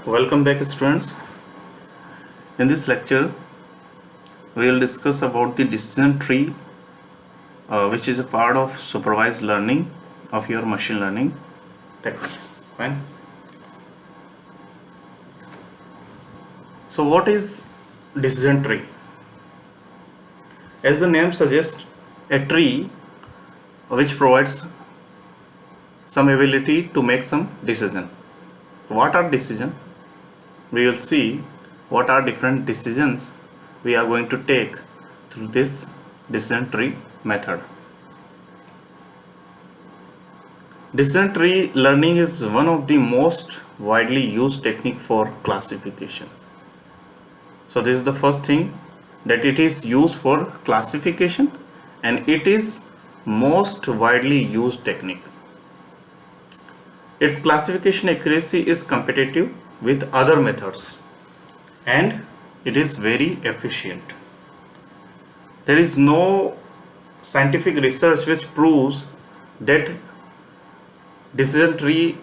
Welcome back, students. In this lecture we will discuss about the decision tree, which is a part of supervised learning of your machine learning techniques. Fine. So what is decision tree? As the name suggests, a tree which provides some ability to make some decision. What are decision? We will see what are different decisions we are going to take through this decision tree method. Decision tree learning is one of the most widely used technique for classification. So this is the first thing, that it is used for classification and it is most widely used technique. Its classification accuracy is competitive with other methods and it is very efficient. There is no scientific research which proves that decision tree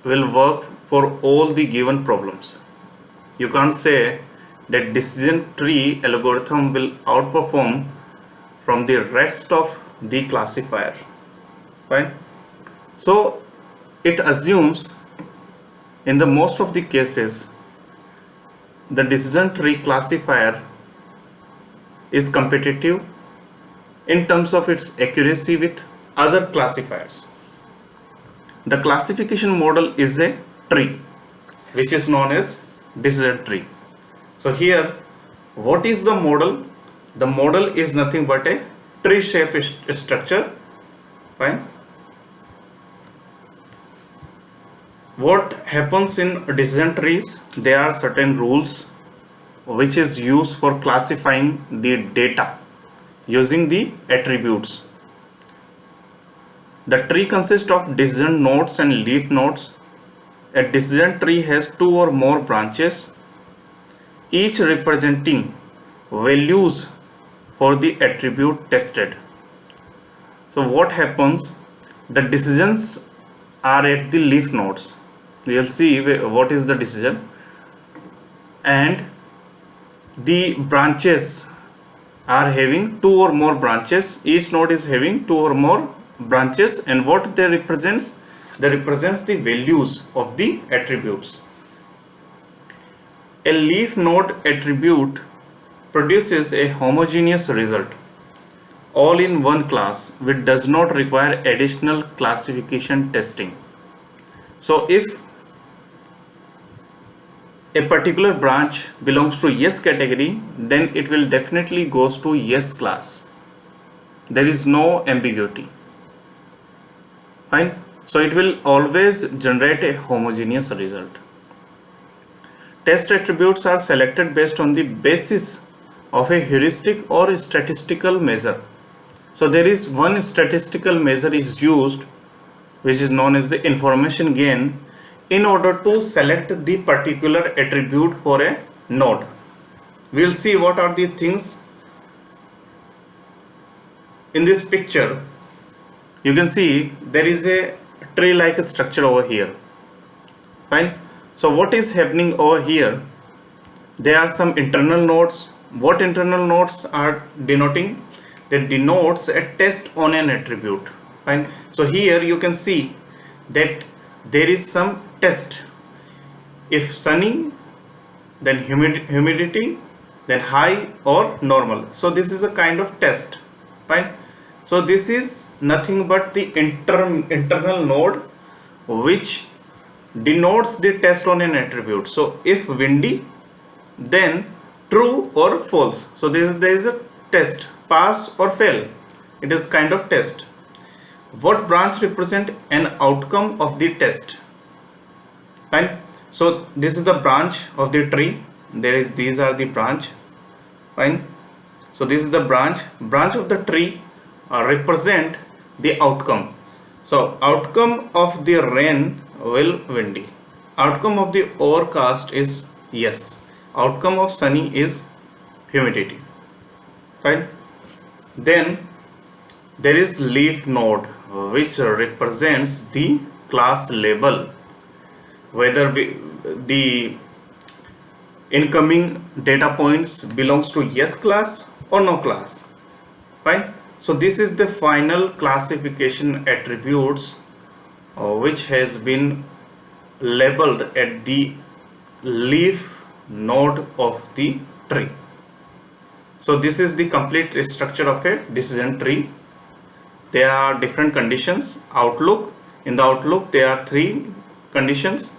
will work for all the given problems. You can't say that decision tree algorithm will outperform from the rest of the classifier. Fine. So it assumes in the most of the cases the decision tree classifier is competitive in terms of its accuracy with other classifiers. The classification model is a tree which is known as decision tree. So here, what is the model? The model is nothing but a tree shaped structure. Fine. What happens in decision trees? There are certain rules which is used for classifying the data using the attributes. The tree consists of decision nodes and leaf nodes. A decision tree has two or more branches, each representing values for the attribute tested. So what happens? The decisions are at the leaf nodes. We will see what is the decision, and the branches are having two or more branches. Each node is having two or more branches, and what they represents? They represents the values of the attributes. A leaf node attribute produces a homogeneous result all in one class which does not require additional classification testing. So if a particular branch belongs to yes category, then it will definitely goes to yes class. There is no ambiguity. Fine. So it will always generate a homogeneous result. Test attributes are selected based on the basis of a heuristic or statistical measure. So there is one statistical measure is used which is known as the information gain in order to select the particular attribute for a node. We will see what are the things in this picture. You can see there is a tree like structure over here. Fine. So what is happening over here? There are some internal nodes. What internal nodes are denoting? That denotes a test on an attribute. Fine. So here you can see that there is some test. If sunny, then humidity, then high or normal. So this is a kind of test. Fine. So this is nothing but the internal node which denotes the test on an attribute. So if windy, then true or false. So there is a test, pass or fail. It is kind of test. What branch represent an outcome of the test? Fine. So this is the branch of the tree. These are the branch. Fine. So this is the branch of the tree represent the outcome. So outcome of the rain will windy. Outcome of the overcast is yes. Outcome of sunny is humidity. Fine. Then there is leaf node which represents the class label, whether the incoming data points belongs to yes class or no class. Fine. So this is the final classification attributes which has been labeled at the leaf node of the tree. So this is the complete structure of a decision tree. There are different conditions. Outlook, in the outlook there are 3 conditions.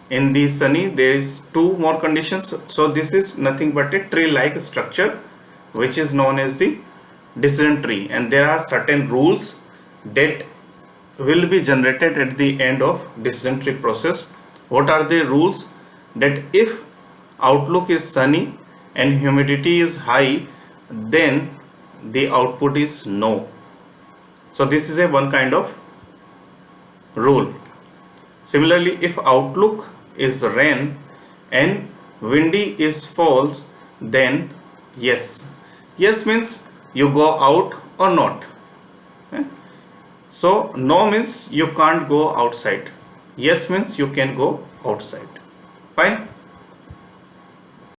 In the Sunny there is 2 more conditions. So this is nothing but a tree like structure which is known as the decision tree, and there are certain rules that will be generated at the end of decision tree process. What are the rules? That if outlook is sunny and humidity is high, then the output is no. So this is a one kind of rule. Similarly, if outlook is rain and windy is false, then yes. Yes means you go out or not. So no means you can't go outside. Yes means you can go outside. Fine.